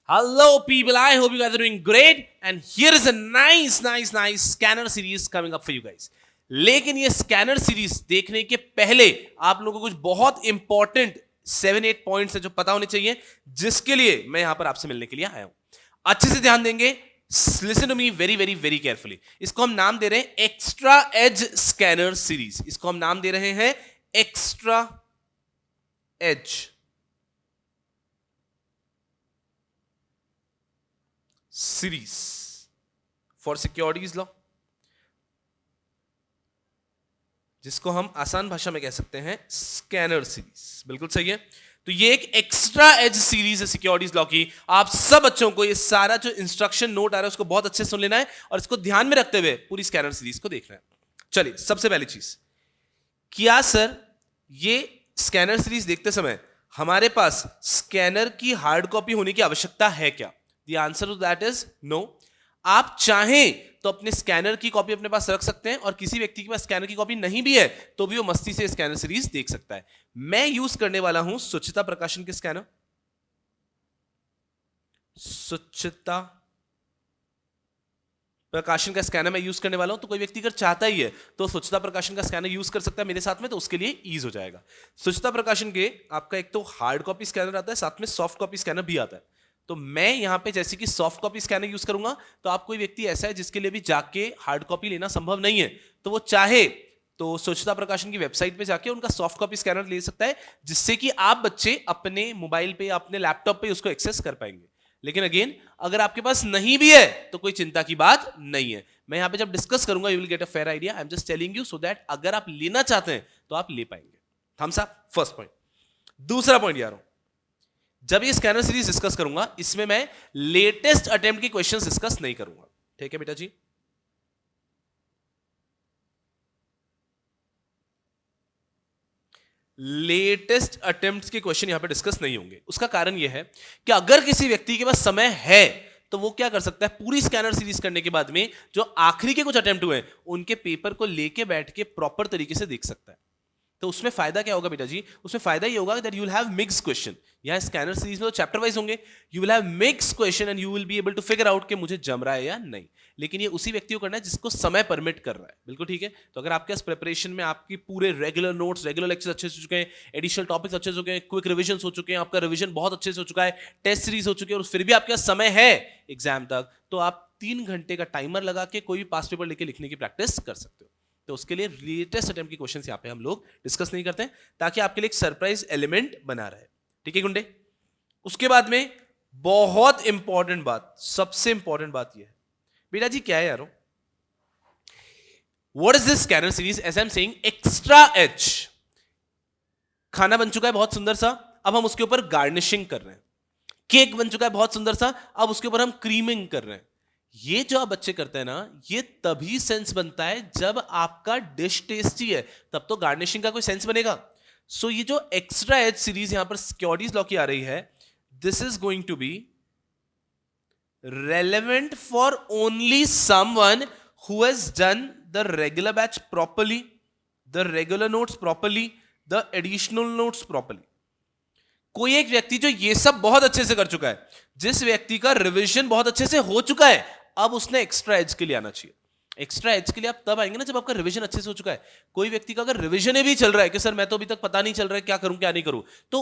Hello, people. I hope you guys are doing great. And here is a nice scanner series coming up for you guys. लेकिन ये scanner series देखने के पहले आप लोगों को कुछ बहुत इंपॉर्टेंट 7-8 पॉइंट्स है जो पता होने चाहिए, जिसके लिए मैं यहां पर आपसे मिलने के लिए आया हूं. अच्छे से ध्यान देंगे. Listen to me very very very carefully. इसको हम नाम दे रहे हैं एक्स्ट्रा एज स्कैनर सीरीज. इसको हम नाम दे रहे हैं extra edge series for securities law, जिसको हम आसान भाषा में कह सकते हैं स्कैनर सीरीज. बिल्कुल सही है. तो ये एक एक्स्ट्रा एज सीरीज है सिक्योरिटीज लॉ की. आप सब बच्चों को ये सारा जो इंस्ट्रक्शन नोट आ रहा है उसको बहुत अच्छे से सुन लेना है और इसको ध्यान में रखते हुए पूरी स्कैनर सीरीज को देखना है. चलिए, सबसे पहली चीज, क्या सर ये स्कैनर सीरीज देखते समय हमारे पास स्कैनर की हार्ड कॉपी होने की आवश्यकता है क्या? The answer to that is no. आप चाहें तो अपने स्कैनर की कॉपी अपने पास रख सकते हैं और किसी व्यक्ति के पास स्कैनर की कॉपी नहीं भी है तो भी वो मस्ती से स्कैनर सीरीज देख सकता है. मैं यूज करने वाला हूं सुचिता प्रकाशन के स्कैनर. सुचिता प्रकाशन का स्कैनर मैं यूज करने वाला हूं. तो कोई व्यक्ति अगर चाहता ही है तो सुचिता प्रकाशन का स्कैनर यूज कर सकता है मेरे साथ में, तो उसके लिए ईज हो जाएगा. सुचिता प्रकाशन के आपका एक तो हार्ड कॉपी स्कैनर आता है, साथ में सॉफ्ट कॉपी स्कैनर भी आता है. तो मैं यहां पे जैसे कि सॉफ्ट कॉपी स्कैनर यूज करूंगा, तो आप कोई व्यक्ति ऐसा है जिसके लिए भी जाके हार्ड कॉपी लेना संभव नहीं है, तो वो चाहे तो सुचिता प्रकाशन की वेबसाइट पे जाके उनका सॉफ्ट कॉपी स्कैनर ले सकता है, जिससे कि आप बच्चे अपने मोबाइल पे या अपने लैपटॉप पे उसको एक्सेस कर पाएंगे. लेकिन अगेन, अगर आपके पास नहीं भी है तो कोई चिंता की बात नहीं है. मैं यहां पे जब डिस्कस करूंगा you will get a fair idea. I am just telling you so that अगर आप लेना चाहते हैं तो आप ले पाएंगे. Thumbs up. First point. दूसरा पॉइंट यार, जब ये स्कैनर सीरीज डिस्कस करूंगा इसमें मैं लेटेस्ट अटेम्प्ट के क्वेश्चंस डिस्कस नहीं करूंगा. ठीक है बेटा जी? लेटेस्ट अटेम्प्ट्स के क्वेश्चन यहां पे डिस्कस नहीं होंगे. उसका कारण यह है कि अगर किसी व्यक्ति के पास समय है तो वो क्या कर सकता है, पूरी स्कैनर सीरीज करने के बाद में जो आखिरी के कुछ अटेम्प्ट हुए उनके पेपर को लेके बैठ के प्रॉपर तरीके से देख सकता है. तो उसमें फायदा क्या होगा बेटा जी? उसमें फायदा ये होगा that you will have mix question. यहां स्कैनर सीरीज में तो चैप्टर वाइज होंगे, you will have mix question and you will be able to figure out कि मुझे जम रहा है या नहीं. लेकिन ये उसी व्यक्ति को करना है जिसको समय परमिट कर रहा है. बिल्कुल ठीक है. तो अगर आपके पास प्रिपरेशन में आपकी पूरे रेगुलर नोट्स, रेगुलर लेक्चर्स अच्छे से हो चुके हैं, एडिशनल टॉपिक्स अच्छे से हो चुके हैं, क्विक रिविजन हो चुके हैं, आपका रिविजन बहुत अच्छे से हो चुका है, टेस्ट सीरीज हो चुकी है और फिर भी आपके पास समय है एग्जाम तक, तो आप 3 घंटे का टाइमर लगा के कोई भी पास्ट पेपर लेके लिखने की प्रैक्टिस कर सकते हो. तो उसके लिए लेटेस्ट अटेम्प्ट के क्वेश्चंस यहां पे हम लोग डिस्कस नहीं करते हैं, ताकि आपके लिए एक सरप्राइज एलिमेंट बना रहे. ठीक है गुंडे? उसके बाद में बहुत इंपॉर्टेंट बात, सबसे इंपॉर्टेंट बात यह है बेटा जी, क्या है यारो, what is this scanner series? As I am saying, extra edge. खाना बन चुका है बहुत सुंदर सा, अब हम उसके ऊपर गार्निशिंग कर रहे हैं. केक बन चुका है बहुत सुंदर सा, अब उसके ऊपर हम क्रीमिंग कर रहे हैं. ये जो आप बच्चे करते हैं ना, ये तभी सेंस बनता है जब आपका डिश टेस्टी है, तब तो गार्निशिंग का कोई सेंस बनेगा. सो ये जो एक्स्ट्रा एज सीरीज यहां पर सिक्योरिटीज लॉ की आ रही है, this is going to be relevant for only someone who has done the regular batch properly, the regular notes properly, the additional notes properly. कोई एक व्यक्ति जो ये सब बहुत अच्छे से कर चुका है, जिस व्यक्ति का रिवीजन बहुत अच्छे से हो चुका है, अब उसने एक्स्ट्रा एज के लिए आना चाहिए. एक्स्ट्रा एज के लिए आप तब आएंगे ना जब आपका रिवीजन अच्छे से हो चुका है. कोई व्यक्ति का अगर रिवीजन भी चल रहा है कि सर मैं तो अभी तक पता नहीं चल रहा है क्या करूं क्या नहीं करूं, तो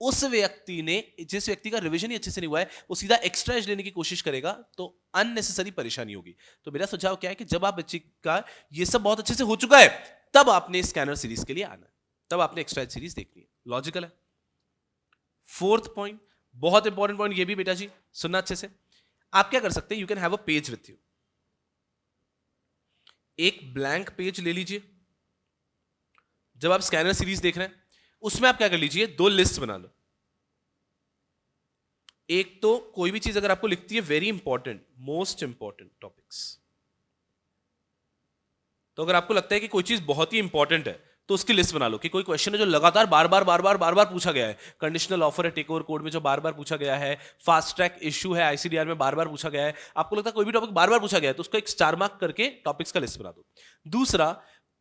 उस व्यक्ति ने, जिस व्यक्ति का रिवीजन ही अच्छे से नहीं हुआ है, वो सीधा एक्स्ट्रा एज लेने की कोशिश करेगा तो अननेसेसरी परेशानी होगी. तो मेरा सुझाव क्या है कि जब आप बच्चे का ये सब बहुत अच्छे से हो चुका है, तब आपने स्कैनर सीरीज के लिए आना है, तब आपने एक्स्ट्रा एज सीरीज देखनी है. लॉजिकल है. फोर्थ पॉइंट, बहुत इंपॉर्टेंट पॉइंट ये भी बेटा जी, सुनना अच्छे से. आप क्या कर सकते हैं, you can have a page with you. एक ब्लैंक पेज ले लीजिए. जब आप स्कैनर सीरीज देख रहे हैं उसमें आप क्या कर लीजिए, 2 लिस्ट बना लो. एक तो कोई भी चीज अगर आपको लिखती है very important, most important topics, तो अगर आपको लगता है कि कोई चीज बहुत ही इंपॉर्टेंट है तो उसकी लिस्ट बना लो कि कोई क्वेश्चन है जो लगातार बार बार पूछा गया है. कंडीशनल ऑफर है टेक ओवर कोड में जो बार बार पूछा गया है, फास्ट ट्रैक इशू है आईसीडीआर में बार बार पूछा गया है, आपको लगता है कोई भी टॉपिक बार बार पूछा गया है तो उसको एक स्टार मार्क करके टॉपिक्स का लिस्ट बना दो. दूसरा,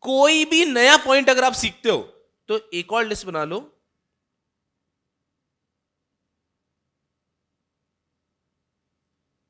कोई भी नया पॉइंट अगर आप सीखते हो तो एक और लिस्ट बना लो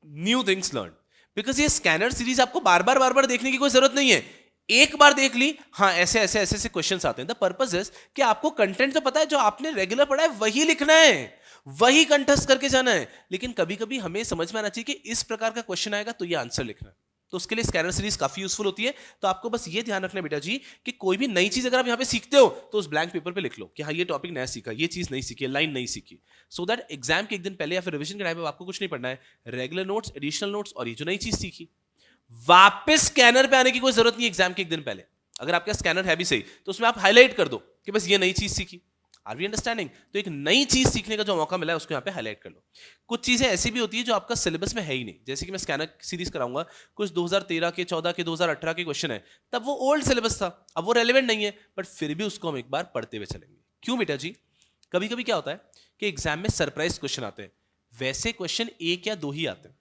न्यू थिंग्स लर्न, बिकॉज ये स्कैनर सीरीज आपको बार बार देखने की कोई जरूरत नहीं है। एक बार देख ली, हाँ ऐसे ऐसे ऐसे ऐसे क्वेश्चंस आते हैं। द पर्पस इज कि आपको कंटेंट तो पता है, जो आपने रेगुलर पढ़ा है वही लिखना है, वही कंठस्थ करके जाना है। लेकिन कभी कभी हमें समझ में आना चाहिए कि इस प्रकार का क्वेश्चन आएगा तो ये आंसर लिखना है। तो उसके लिए स्कैनर सीरीज काफी यूजफुल होती है। तो आपको बस ये ध्यान रखना है बेटा जी कि कोई भी नई चीज अगर आप यहाँ पे सीखते हो तो उस ब्लैंक पेपर पे लिख लो कि हाँ ये टॉपिक नया सीखा, ये चीज नहीं सीखी, लाइन नहीं सीखी, सो दैट एग्जाम के एक दिन पहले या फिर रिविजन के टाइम पे आपको कुछ नहीं पढ़ना है। रेगुलर नोट्स, एडिशनल नोट्स और ये जो नई चीज सीखी, वापस स्कैनर पे आने की कोई जरूरत नहीं एग्जाम के एक दिन पहले। अगर आपका स्कैनर है भी सही तो उसमें आप हाईलाइट कर दो कि बस ये नई चीज सीखी। Are we understanding? तो एक नई चीज सीखने का जो मौका मिला है उसको यहाँ पे हाईलाइट कर लो। कुछ चीजें ऐसी भी होती है जो आपका सिलेबस में है ही नहीं, जैसे कि मैं स्कैनर सीरीज कराऊंगा, कुछ 2013 के, 14 के, 2018 के क्वेश्चन है, तब वो ओल्ड सिलेबस था, अब वो रेलेवेंट नहीं है, बट फिर भी उसको हम एक बार पढ़ते हुए चलेंगे। क्यों बेटा जी? कभी कभी क्या होता है कि एग्जाम में सरप्राइज क्वेश्चन आते हैं, वैसे क्वेश्चन एक या दो ही आते हैं।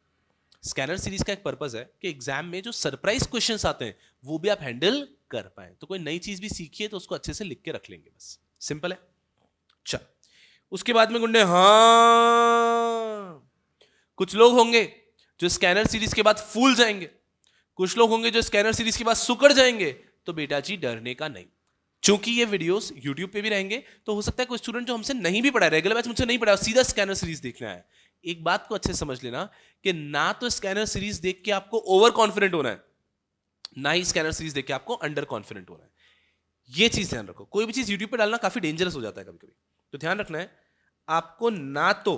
स्कैनर सीरीज का एक पर्पस है कि एग्जाम में जो सरप्राइज क्वेश्चंस आते हैं वो भी आप हैंडल कर पाए। तो कोई नई चीज भी सीखिए तो उसको अच्छे से लिख के रख लेंगे, बस सिंपल है। चल, उसके बाद में गुंडे, हाँ कुछ लोग होंगे जो स्कैनर सीरीज के बाद फूल जाएंगे, कुछ लोग होंगे जो स्कैनर सीरीज के बाद सुकड़ जाएंगे। तो बेटा जी डरने का नहीं, चूंकि ये वीडियोस YouTube पे भी रहेंगे तो हो सकता है कोई स्टूडेंट जो हमसे नहीं भी पढ़ा है, रेगुलर बैच मुझसे नहीं पढ़ा, सीधा स्कैनर सीरीज देखना है। एक बात को अच्छे से समझ लेना कि ना तो स्कैनर सीरीज देख के आपको ओवर कॉन्फिडेंट होना है, ना ही स्कैनर सीरीज देख के आपको अंडर कॉन्फिडेंट होना है। ये चीज ध्यान रखो। कोई भी चीज यूट्यूब पे डालना काफी डेंजरस हो जाता है कभी कभी, तो ध्यान रखना है आपको ना तो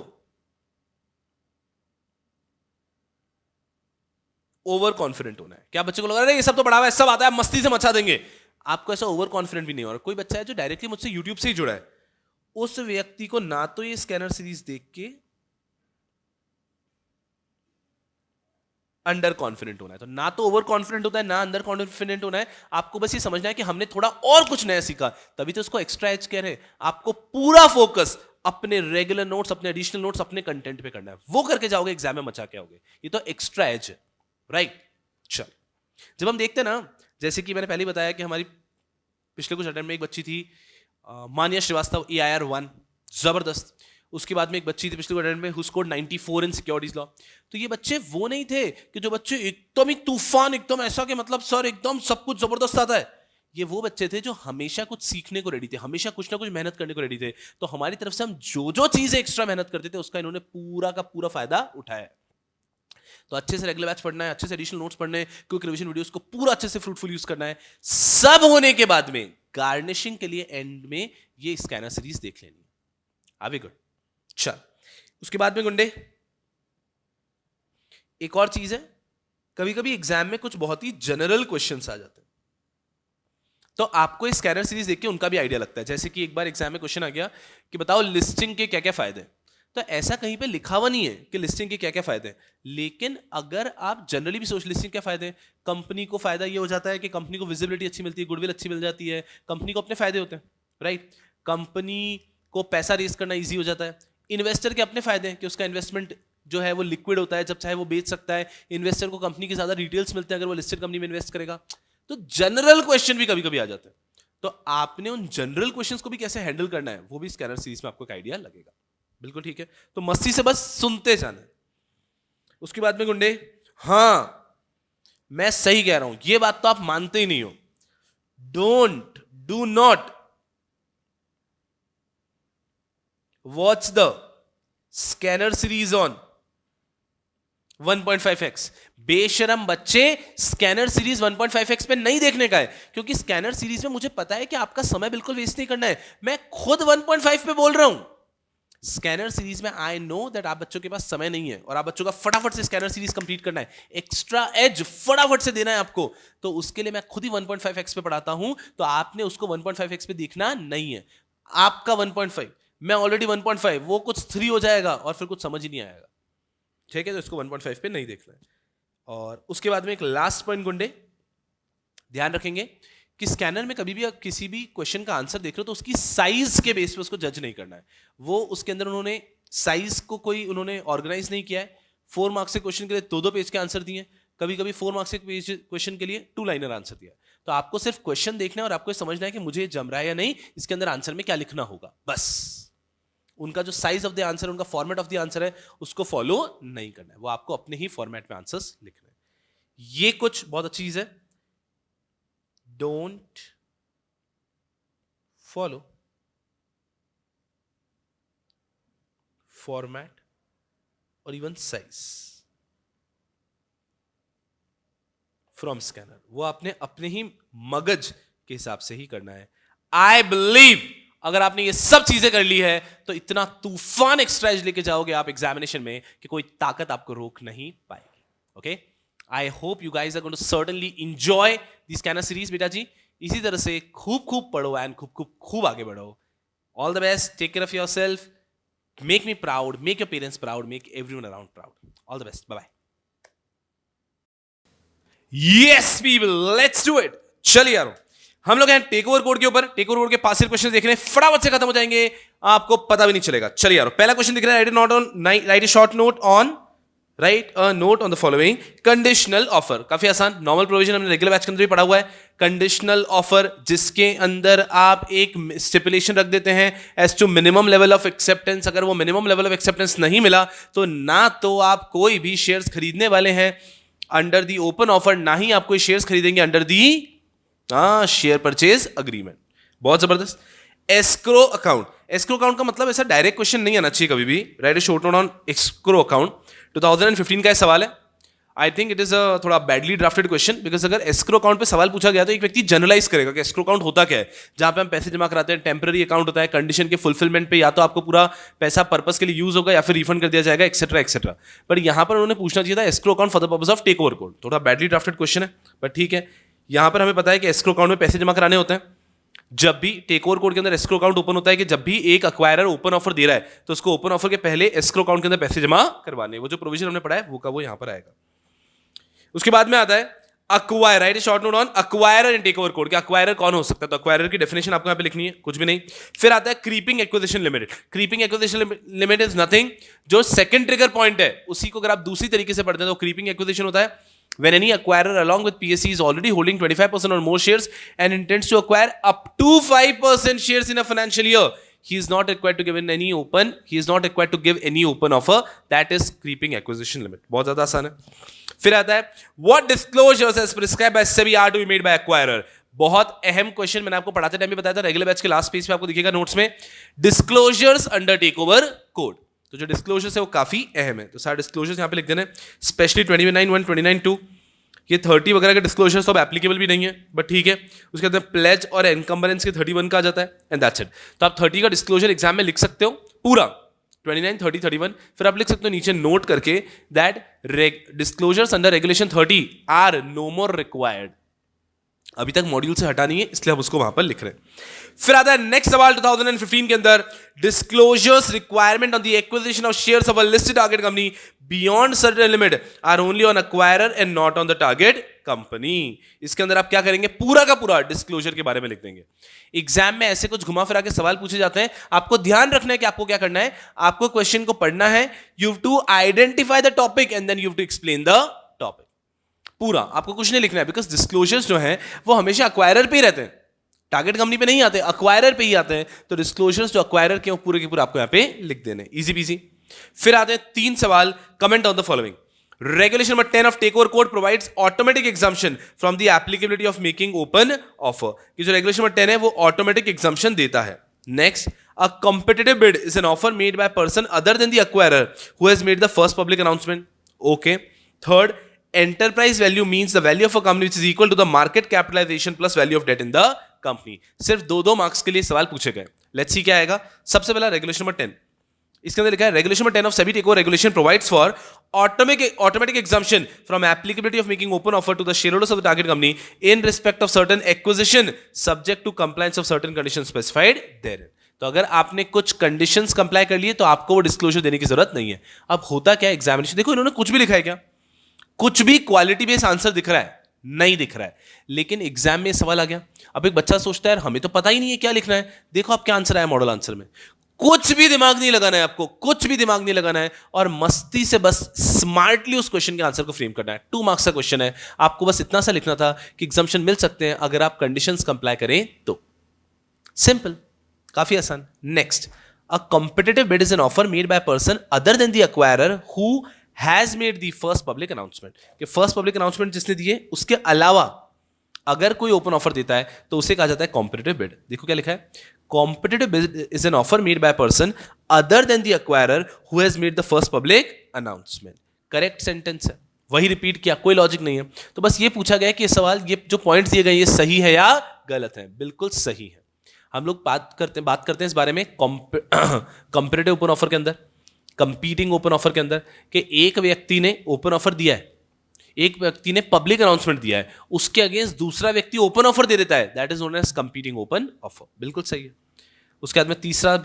ओवर कॉन्फिडेंट होना है। क्या बच्चे को लग रहा है ये सब तो पढ़ा हुआ है, सब आता है, मस्ती से मचा देंगे, आपको ऐसा ओवर कॉन्फिडेंट भी नहीं हो रहा। कोई बच्चा है जो डायरेक्टली मुझसे यूट्यूब से ही जुड़ा है, उस व्यक्ति को ना तो ये स्कैनर सीरीज देख के अंडर कॉन्फिडेंट होना है, तो ना तो ओवर कॉन्फिडेंट होता है, ना अंडर कॉन्फिडेंट होना है। आपको बस ये समझना है कि हमने थोड़ा और कुछ नया सीखा, तभी तो उसको एक्स्ट्रा एज कह रहे हैं। आपको पूरा फोकस अपने रेगुलर नोट्स, अपने एडिशनल नोट्स, अपने कंटेंट पे करना है। वो करके जाओगे एग्जाम में मचा के आओगे। ये तो एक्स्ट्रा एज है, राइट? चल, जब हम देखते हैं ना, जैसे कि मैंने पहले बताया कि हमारी पिछले कुछ अटेम्प्ट में एक बच्ची थी मानिया श्रीवास्तव, EIR 1, जबरदस्त। उसके बाद में एक बच्ची थी पिछले अटेम्प्ट में who scored 94 in securities law. तो ये बच्चे वो नहीं थे कि जो बच्चे एकदम ही तूफान, एकदम ऐसा कि मतलब सर एकदम सब कुछ जबरदस्त आता है। ये वो बच्चे थे जो हमेशा कुछ सीखने को रेडी थे, हमेशा कुछ ना कुछ मेहनत करने को रेडी थे। तो हमारी तरफ से हम जो जो चीजें एक्स्ट्रा मेहनत करते थे उसका इन्होंने पूरा का पूरा फायदा उठाया। तो अच्छे से रेगुलर बैच पढ़ना है, अच्छे से एडिशनल नोट्स पढ़ने, क्विक रिवीजन वीडियोस को पूरा अच्छे से फ्रूटफुल यूज करना है। सब होने के बाद में गार्निशिंग के लिए एंड में ये स्कैनर सीरीज देख लेनी है। Are we good? चल, उसके बाद में गुंडे एक और चीज है, कभी कभी एग्जाम में कुछ बहुत ही जनरल क्वेश्चंस आ जाते हैं, तो आपको इस स्कैनर सीरीज देख के उनका भी आइडिया लगता है। जैसे कि एक बार एग्जाम में क्वेश्चन आ गया कि बताओ लिस्टिंग के क्या क्या फायदे हैं। तो ऐसा कहीं पे लिखा हुआ नहीं है कि लिस्टिंग के क्या क्या फायदे हैं, लेकिन अगर आप जनरली भी सोच लिस्टिंग क्या फायदे हैं, कंपनी को फायदा ये हो जाता है कि कंपनी को विजिबिलिटी अच्छी मिलती है, गुडविल अच्छी मिल जाती है, कंपनी को अपने फायदे होते हैं, राइट? कंपनी को पैसा रेज करना ईजी हो जाता है। इन्वेस्टर के अपने फायदे हैं कि उसका इन्वेस्टमेंट जो है वो लिक्विड होता है, जब चाहे वो बेच सकता है। इन्वेस्टर को कंपनी के ज्यादा डिटेल्स मिलते हैं अगर वो लिस्टेड कंपनी में इन्वेस्ट करेगा। तो जनरल क्वेश्चन भी कभी कभी आ जाते हैं, तो आपने उन जनरल क्वेश्चंस को भी कैसे हैंडल करना है वो भी स्कैनर सीरीज में आपको एक आइडिया लगेगा। बिल्कुल ठीक है, तो मस्ती से बस सुनते जाना है। उसके बाद में गुंडे, हाँ मैं सही कह रहा हूं, ये बात तो आप मानते ही नहीं हो। Don't, do not watch the scanner series on 1.5x। बेशरम बच्चे, स्कैनर सीरीज 1.5x पे नहीं देखने का है, क्योंकि स्कैनर सीरीज में मुझे पता है कि आपका समय बिल्कुल वेस्ट नहीं करना है। मैं खुद 1.5 पे बोल रहा हूं। स्कैनर सीरीज में आई नो दैट आप बच्चों के पास समय नहीं है और आप बच्चों का फटाफट से स्कैनर सीरीज कंप्लीट करना है, एक्स्ट्रा एज फटाफट से देना है आपको। तो उसके लिए मैं खुद ही 1.5x पे पढ़ाता हूं, तो आपने उसको 1.5x पे देखना नहीं है। आपका 1.5, मैं ऑलरेडी 1.5, वो कुछ 3 हो जाएगा और फिर कुछ समझ ही नहीं आएगा। ठीक है, तो इसको 1.5 पे नहीं देखना है। और उसके बाद में एक लास्ट पॉइंट गुंडे ध्यान रखेंगे कि स्कैनर में कभी भी आप किसी भी क्वेश्चन का आंसर देख रहे हो तो उसकी साइज के बेस पे उसको जज नहीं करना है। वो उसके अंदर उन्होंने साइज को कोई उन्होंने ऑर्गेनाइज नहीं किया है। 4 मार्क्स के क्वेश्चन के लिए 2-2 पेज के आंसर दिए, कभी कभी 4 मार्क्स के क्वेश्चन के लिए 2 लाइनर आंसर दिया। तो आपको सिर्फ क्वेश्चन देखना है और आपको समझना है कि मुझे जम रहा है या नहीं, इसके अंदर आंसर में क्या लिखना होगा, बस। उनका जो साइज ऑफ द आंसर, उनका फॉर्मेट ऑफ द आंसर है, उसको फॉलो नहीं करना है। वो आपको अपने ही फॉर्मेट में आंसर्स लिखने हैं। ये कुछ बहुत अच्छी चीज है। डोंट फॉलो फॉर्मेट और इवन साइज फ्रॉम स्कैनर। वो आपने अपने ही मगज के हिसाब से ही करना है। आई बिलीव अगर आपने ये सब चीजें कर ली है तो इतना तूफान एक्स्ट्रा एज लेके जाओगे आप एग्जामिनेशन में कि कोई ताकत आपको रोक नहीं पाएगी। Okay, I hope you guys are going to certainly enjoy the scanner series. बेटा जी इसी तरह से खूब खूब पढ़ो एंड खूब आगे बढ़ो। All the best, take care of yourself, make me proud, make your parents proud, make everyone around proud. All the best, bye bye. Yes people, let's do it. चलिए यारो, हम लोग हैं टेक ओवर कोड के ऊपर। Take over code के पास question देख रहे हैं, फटाफट से खत्म हो जाएंगे, आपको पता भी नहीं चलेगा। चलिए यारो, पहला क्वेश्चन दिख रहा है, right A short note on, right a note on the following conditional offer. काफी आसान, नॉर्मल प्रोविजन हमने रेगुलर बैच के अंदर भी पढ़ा हुआ है। कंडीशनल ऑफर जिसके अंदर आप एक स्टिपुलेशन रख देते हैं as to minimum level of acceptance. अगर वो मिनिमम लेवल ऑफ एक्सेप्टेंस नहीं मिला तो ना तो आप कोई भी शेयर्स खरीदने वाले हैं अंडर दी ओपन ऑफर, ना ही आप कोई शेयर्स खरीदेंगे under the share purchase agreement. बहुत जबरदस्त। एस्क्रो अकाउंट, एस्क्रो अकाउंट का मतलब ऐसा डायरेक्ट क्वेश्चन नहीं आना चाहिए कभी भी। Right A short note on escrow account. 2015 का सवाल है। I think it is a थोड़ा बैडली ड्राफ्टेड क्वेश्चन, बिकॉज अगर एस्क्रो अकाउंट पे सवाल पूछा गया तो एक व्यक्ति जनरलाइज करेगा कि एस्क्रो अकाउंट होता क्या है, जहां पे हम पैसे जमा कराते हैं। टेम्पररी अकाउंट होता है, कंडीशन के फुलफिलमेंट पे या तो आपको पूरा पैसा पर्पस के लिए यूज होगा या फिर रिफंड कर दिया जाएगा, एक्सेट्रा एक्सेट्रा। बट यहां पर उन्होंने पूछना चाहिए था escrow account for the purpose of take over code. थोड़ा बैडली ड्राफ्टेड क्वेश्चन है, बट ठीक है। यहां पर हमें पता है कि एस्क्रो अकाउंट में पैसे जमा कराने होते हैं। जब भी टेक ओवर कोड के अंदर एस्क्रो अकाउंट ओपन होता है कि जब भी एक अक्वायरर ओपन ऑफर दे रहा है तो उसको ओपन ऑफर के पहले एस्क्रो अकाउंट के अंदर पैसे जमा करवाने। वो जो प्रोविजन हमने पढ़ा है वो का वो यहां पर आएगा। उसके बाद में आता है acquire, right short note on acquirer in take over code. क्या अक्वायरर कौन हो सकता है? तो अक्वायरर की डेफिनेशन आपको यहां पे लिखनी है, कुछ भी नहीं। फिर आता है creeping acquisition limit. Creeping acquisition limit is nothing, जो सेकंड ट्रिगर पॉइंट है उसी को अगर आप दूसरी तरीके से पढ़ते हैं तो क्रीपिंग एक्विजिशन होता है when any acquirer along with PSE is already holding 25% or more shares and intends to acquire up to 5% shares in a financial year, he is not required to give any open offer. That is creeping acquisition limit. बहुत ज्यादा आसान है। फिर आता है what disclosures as prescribed by SEBI are to be made by acquirer। बहुत अहम question, मैंने आपको पढ़ाते टाइम भी बताया था, रेगुलर बैच के लास्ट पेज पे आपको दिखेगा नोट्स में, disclosures under take over code. तो जो डिस्क्लोजर्स है वो काफी अहम है, तो सारे डिस्क्लोजर्स यहां पे लिख देने, स्पेशली 29(1), 29(2). ये 30 वगैरह के डिस्क्लोजर्स तो अब एप्लीकेबल भी नहीं है, बट ठीक है। उसके अंदर प्लेज और एनकम्बरेंस के 31 का आ जाता है, एंड दैट्स इट। तो आप 30 का डिस्क्लोजर एग्जाम में लिख सकते हो पूरा, 29, 30, 31। फिर आप लिख सकते हो नीचे नोट करके that disclosures under regulation 30 are no more required. अभी तक मॉड्यूल से हटा नहीं है, इसलिए हम उसको वहां पर लिख रहे हैं। फिर आता है नेक्स्ट सवाल 2015 के अंदर, disclosures requirement on the acquisition of shares of a listed target company beyond certain limit are only on acquirer and not on the target company. इसके अंदर आप क्या करेंगे, पूरा का पूरा डिस्क्लोजर के बारे में लिख देंगे। एग्जाम में ऐसे कुछ घुमा फिरा के सवाल पूछे जाते हैं, आपको ध्यान रखना है कि आपको क्या करना है, आपको क्वेश्चन को पढ़ना है, you have to identify the topic and then you have to explain the topic. पूरा आपको कुछ नहीं लिखना है, बिकॉज डिस्क्लोजर्स जो हैं वो हमेशा अक्वायरर पे ही रहते हैं, टारगेट कंपनी पे नहीं आते, अक्वायरर पे ही आते हैं। तो डिस्क्लोजर्स जो अक्वायरर के पूरे के पूरे आपको यहां पे लिख देने, इजी पीजी। फिर आते हैं 3 सवाल, comment on the following. Regulation number 10 of take over code provides automatic exemption from the applicability of making open offer. कि जो रेगुलेशन नंबर 10 है वो ऑटोमेटिक एग्जाम्पशन देता है। Next, a competitive bid is an offer made by person other than the acquirer who has made the first public announcement. Okay. Third, enterprise value means the value of a company which is equal to the market capitalization plus value of debt in the company। सिर्फ 2 marks के लिए सवाल पूछे गए। Let's see क्या आएगा। सबसे पहला रेगुलेशन नंबर 10, इसके अंदर लिखा है regulation number 10 of SEBI take over regulation provides for automatic exemption from applicability of making open offer to the shareholders of the target company in respect of certain acquisition subject to compliance of certain conditions specified therein। तो अगर आपने कुछ conditions comply कर लिए तो आपको वो disclosure देने की जरूरत नहीं है। अब होता क्या है एग्जामिनेशन, देखो इन्होंने कुछ भी लिखा है क्या, कुछ भी क्वालिटी बेस्ड आंसर दिख रहा है? नहीं दिख रहा है। लेकिन एग्जाम में सवाल आ गया, अब एक बच्चा सोचता है हमें तो पता ही नहीं है क्या लिखना है। देखो आप क्या आंसर आया मॉडल आंसर में, कुछ भी दिमाग नहीं लगाना है आपको, कुछ भी दिमाग नहीं लगाना है, और मस्ती से बस स्मार्टली उस क्वेश्चन के आंसर को फ्रेम करना है। 2 मार्क्स का क्वेश्चन है, आपको बस इतना सा लिखना था कि एग्जाम्पशन मिल सकते हैं अगर आप कंडीशंस कंप्लाई करें तो। सिंपल, काफी आसान। Next, A competitive bid is an offer made by a person other than the acquirer who has made the first public announcement. कि first public announcement जिसने दिए उसके अलावा अगर कोई ओपन ऑफर देता है तो उसे कहा जाता है कॉम्पिटिटिव बिड. देखो क्या लिखा है, competitive bid is an offer made by person other than the acquirer who has made the first public announcement. Correct sentence है, वही रिपीट किया, कोई लॉजिक नहीं है. तो बस ये पूछा गया कि ये सवाल, ये जो पॉइंट्स दिए गए ये सही है या गलत है. बिल्कुल सही है. हम लोग बात करते हैं इस बारे में कॉम्पिटिटिव ओपन ऑफर के अंदर, कंपीटिंग ओपन ऑफर के अंदर, कि एक व्यक्ति ने ओपन ऑफर दिया है, एक व्यक्ति ने पब्लिक अनाउंसमेंट दिया है, उसके अगेंस्ट दूसरा व्यक्ति ओपन ऑफर दे देता है, that is known as competing open offer. बिल्कुल सही है. उसके बाद में तीसरा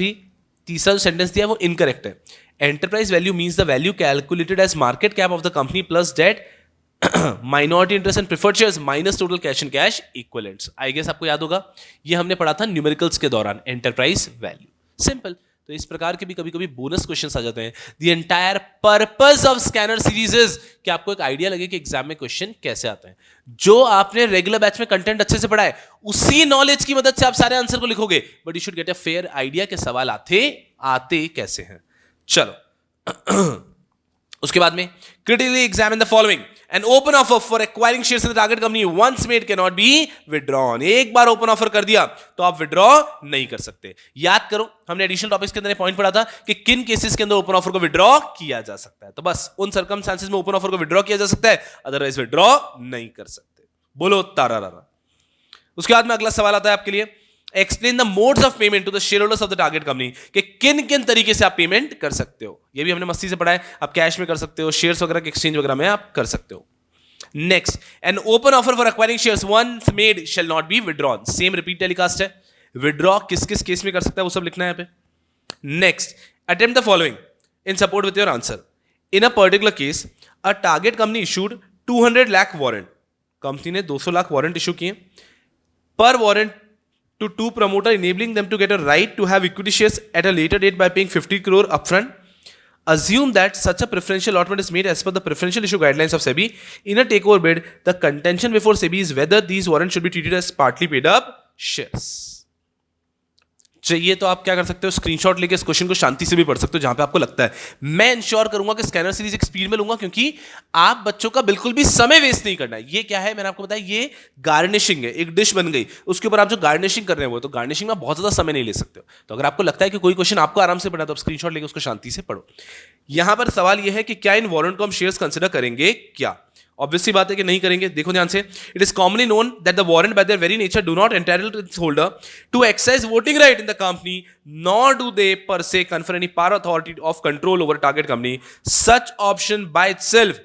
जो सेंटेंस दिया है वो इनकरेक्ट है. Enterprise value means the value calculated as market cap of the company plus debt minority interest and preferred shares minus total cash and cash equivalents. I guess आपको याद होगा, ये हमने पढ़ा था न्यूमेरिकल्स के दौरान, एंटरप्राइज वैल्यू. सिंपल. तो इस प्रकार के भी कभी कभी बोनस क्वेश्चंस आ जाते हैं. The entire purpose of scanner series is कि आपको एक आइडिया लगे कि एग्जाम में क्वेश्चन कैसे आते हैं. जो आपने रेगुलर बैच में कंटेंट अच्छे से पढ़ा है उसी नॉलेज की मदद से आप सारे आंसर को लिखोगे, but you should get a fair idea के सवाल आते कैसे हैं. चलो उसके बाद में critically examine the following. An open offer for acquiring shares in the target company once made cannot be withdrawn. एक बार ओपन ऑफर कर दिया तो आप विड्रॉ नहीं कर सकते. याद करो, हमने एडिशनल टॉपिक्स के अंदर पॉइंट पढ़ा था कि किन केसेस के अंदर ओपन ऑफर को विड्रॉ किया जा सकता है. तो बस उन सर्कमस्टेंसेस में ओपन ऑफर को विड्रॉ किया जा सकता है, अदरवाइज विड्रॉ नहीं कर सकते. बोलो तारारा. उसके बाद में अगला सवाल आता है आपके लिए, explain the modes of payment to the share holders of the target company. कि किन किन तरीके से आप पेमेंट कर सकते हो. ये भी हमने मस्ती से पढ़ा है. आप कैश में कर सकते हो, शेयर्स वगैरह के एक्सचेंज वगैरह में आप कर सकते हो. Next, an open offer for acquiring shares once made shall not be withdrawn. Same repeat telecast है. विड्रॉ किस किस केस में कर सकता है वो सब लिखना है यहाँ पे. Next, attempt the following in support with your answer. In a particular case a target company issued 200 lakh warrant. Company ने 200 लाख वारंट इशू किए. पर warrant to two promoter, enabling them to get a right to have equity shares at a later date by paying 50 crore upfront. Assume that such a preferential allotment is made as per the preferential issue guidelines of SEBI. In a takeover bid, the contention before SEBI is whether these warrants should be treated as partly paid up shares. चाहिए तो आप क्या कर सकते हो, screenshot लेके इस question को शांति से भी पढ़ सकते हो जहां पे आपको लगता है. मैं इंश्योर करूंगा कि स्कैनर सीरीज एक स्पीड में लूंगा, क्योंकि आप बच्चों का बिल्कुल भी समय वेस्ट नहीं करना है. ये क्या है, मैंने आपको बताया, ये गार्निशिंग है. एक डिश बन गई, उसके ऊपर आप जो गार्निशिंग कर रहे हैं वो, तो गार्निशिंग में बहुत ज्यादा समय नहीं ले सकते हो. तो अगर आपको लगता है कि कोई क्वेश्चन आपको आराम से पढ़ना, तो आप स्क्रीनशॉट लेके उसको शांति से पढ़ो. यहां पर सवाल यह है कि क्या इन वारंट को हम शेयर्स कंसिडर करेंगे क्या. ऑब्वियसली बात है कि नहीं करेंगे. देखो ध्यान से, it is commonly known that the warrant by their very nature do not entitle its holder to exercise voting right in the company, nor do they per se confer any power authority of control over target company. Such option by itself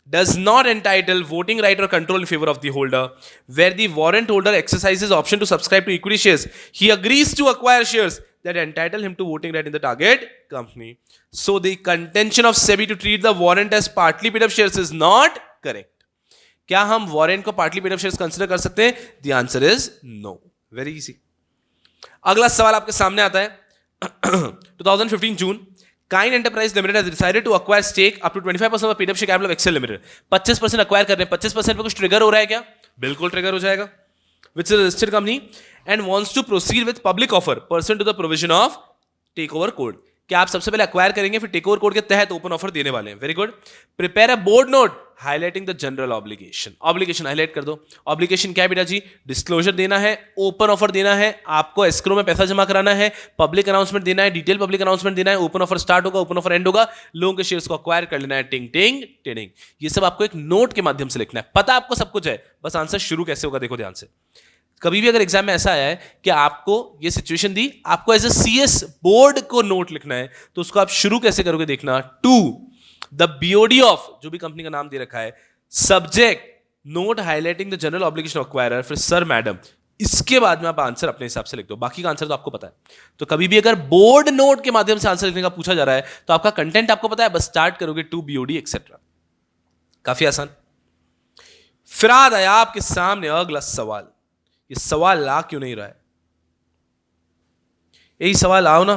does not entitle voting right or control in favor of the holder. Where the warrant holder exercises option to subscribe to equity shares, he agrees to acquire shares that entitle him to voting right in the target company. So the contention of SEBI to treat the warrant as partly paid up shares is not correct. क्या हम warrant को partly paid up shares consider कर सकते हैं? The answer is no. Very easy. अगला सवाल आपके सामने आता है. 2015 जून, Kind Enterprise Limited has decided to acquire stake up to 25% of the paid up share capital of Excel Limited. 25% acquire कर रहे हैं. 25% पे कुछ ट्रिगर हो रहा है क्या? बिल्कुल ट्रिगर हो जाएगा. Which is a listed company and wants to proceed with public offer pursuant to the provision of takeover code. क्या आप सबसे पहले अक्वायर करेंगे, फिर टेक ओवर कोड के तहत ओपन ऑफर देने वाले हैं. Very good. Prepare a board note highlighting the general obligation. Obligation highlight कर दो. ऑब्लिगेशन क्या है बेटा जी? डिस्क्लोजर देना है, ओपन ऑफर देना है, आपको एस्क्रो में पैसा जमा कराना है, पब्लिक अनाउंसमेंट देना है, डिटेल पब्लिक अनाउंसमेंट देना है, ओपन ऑफर स्टार्ट होगा, ओपन ऑफर एंड होगा, लोगों के शेयर्स को अक्वायर कर लेना है. टिंग टिंग टिंग. ये सब आपको एक नोट के माध्यम से लिखना है. पता आपको सब कुछ है, बस आंसर शुरू कैसे होगा देखो ध्यान से. कभी भी अगर एग्जाम में ऐसा आया है कि आपको ये सिचुएशन दी, आपको एज ए सीएस बोर्ड को नोट लिखना है, तो उसको आप शुरू कैसे करोगे देखना. टू द बीओडी ऑफ, जो भी कंपनी का नाम दे रखा है, subject note highlighting the general obligation acquirer, फिर सर मैडम. इसके बाद में आप आंसर अपने हिसाब से लिख दो. बाकी का आंसर तो आपको पता है. तो कभी भी अगर बोर्ड नोट के माध्यम से आंसर लिखने का पूछा जा रहा है तो आपका कंटेंट आपको पता है, बस स्टार्ट करोगे टू बीओडी एक्सेट्रा. काफी आसान. फिर आ आया आपके सामने अगला सवाल. ये सवाल ला क्यों नहीं रहा है? यही सवाल आओ ना,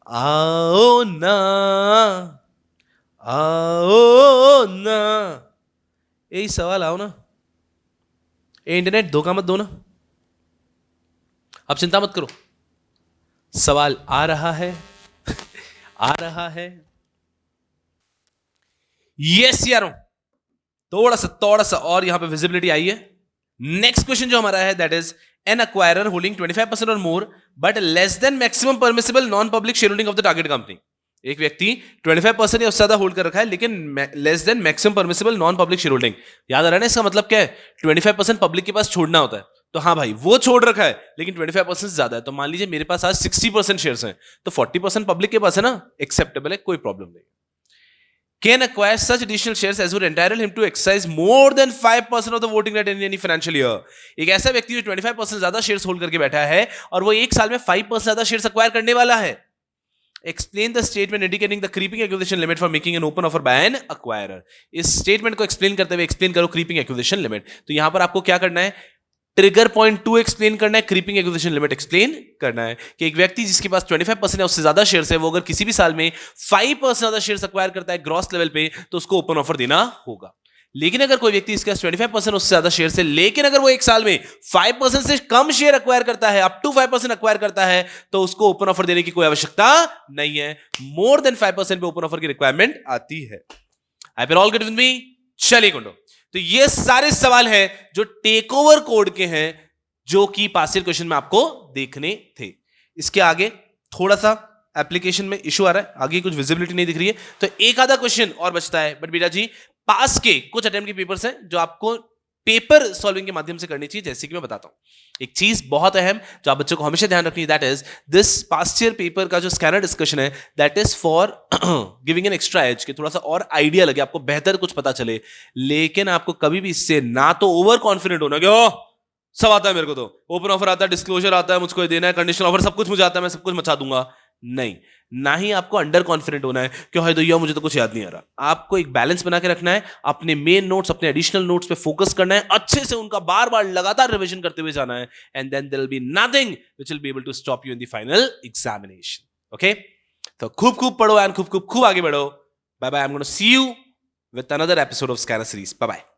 आओ ना, आओ ना, यही सवाल आओ ना. ये इंटरनेट धोखा मत दो ना. अब चिंता मत करो, सवाल आ रहा है आ रहा है। यस यारों, थोड़ा सा और यहां पे विजिबिलिटी आई है। नेक्स्ट क्वेश्चन जो हमारा है that is an acquirer holding 25% और more but less than maximum permissible non public share holding of the target company. एक व्यक्ति 25% या उससे ज्यादा होल्ड कर रखा है लेकिन less than maximum permissible non public share holding. याद आ रहा है ना, इसका मतलब क्या है? 25% पब्लिक के पास छोड़ना होता है। तो हाँ भाई, वो छोड़ रखा है लेकिन 25% ज्यादा है। तो मान लीजिए मेरे पास आज 60% शेयर्स हैं, तो 40% पब्लिक के पास है ना, एक्सेप्टेबल है, कोई प्रॉब्लम नहीं। Can acquire such additional shares as would entitle him to exercise more than 5% of the voting right in any financial year। एक ऐसा व्यक्ति जो 25% ज्यादा शेयर्स होल्ड करके बैठा है और वो एक साल में 5% ज्यादा शेयर्स अक्वायर करने वाला है। Explain the statement indicating the creeping acquisition limit for making an open offer by an acquirer। इस स्टेटमेंट को एक्सप्लेन करते हुए एक्सप्लेन करो क्रीपिंग एक्विजिशन लिमिट। तो यहां पर आपको क्या करना है? ट्रिगर पॉइंट 2 एक्सप्लेन करना है, क्रीपिंग एक्विजिशन लिमिट एक्सप्लेन करना है कि एक व्यक्ति जिसके पास 25% या उससे ज्यादा शेयर्स है, वो अगर किसी भी साल में 5% ज्यादा शेयर्स अक्वायर करता है ग्रॉस लेवल पे, तो उसको ओपन ऑफर देना होगा। लेकिन अगर कोई व्यक्ति इसके पास 25% उससे ज्यादा शेयर्स है, लेकिन अगर वो एक साल में 5% से कम शेयर अक्वायर करता है, अप टू 5% अक्वायर करता है, तो उसको ओपन ऑफर देने की कोई आवश्यकता नहीं है। मोर देन 5% पे ओपन ऑफर की रिक्वायरमेंट आती है। आप ऑल गेट विद मी? चलिए कुंडो, तो ये सारे सवाल हैं जो टेक ओवर कोड के हैं, जो कि पास्ट ईयर क्वेश्चन में आपको देखने थे। इसके आगे थोड़ा सा एप्लीकेशन में इशू आ रहा है, आगे कुछ विजिबिलिटी नहीं दिख रही है, तो एक आधा क्वेश्चन और बचता है। बट बेटा जी, पास के कुछ अटेम्प्ट के पेपर्स हैं जो आपको पेपर सॉल्विंग के माध्यम से करनी चाहिए, जैसे कि मैं बताता हूं। एक चीज बहुत अहम जो आप बच्चों को हमेशा ध्यान रखनी है, that is this past year paper का जो स्कैनर डिस्कशन है, that is for giving an extra edge, कि थोड़ा सा और आइडिया लगे, आपको बेहतर कुछ पता चले। लेकिन आपको कभी भी इससे ना तो ओवर कॉन्फिडेंट होना कि ओ सब आता है मेरे को, तो ओपन ऑफर आता है, डिस्क्लोजर आता है, मुझको देना है, कंडीशनल ऑफर सब कुछ मुझे आता है, मैं सब कुछ मचा दूंगा। नहीं, ना ही आपको अंडर कॉन्फिडेंट होना है कि हाय दैया मुझे तो कुछ याद नहीं आ रहा। आपको एक बैलेंस बना के रखना है, अपने मेन नोट्स, अपने एडिशनल नोट्स पे फोकस करना है, अच्छे से उनका बार बार लगातार रिवीजन करते हुए जाना है, and then there will be nothing which will be able to stop you in the final examination. Okay, तो खूब खूब पढ़ो एंड खूब खूब आगे बढ़ो। Bye bye, I am gonna see you with another episode of scanner series. Bye bye.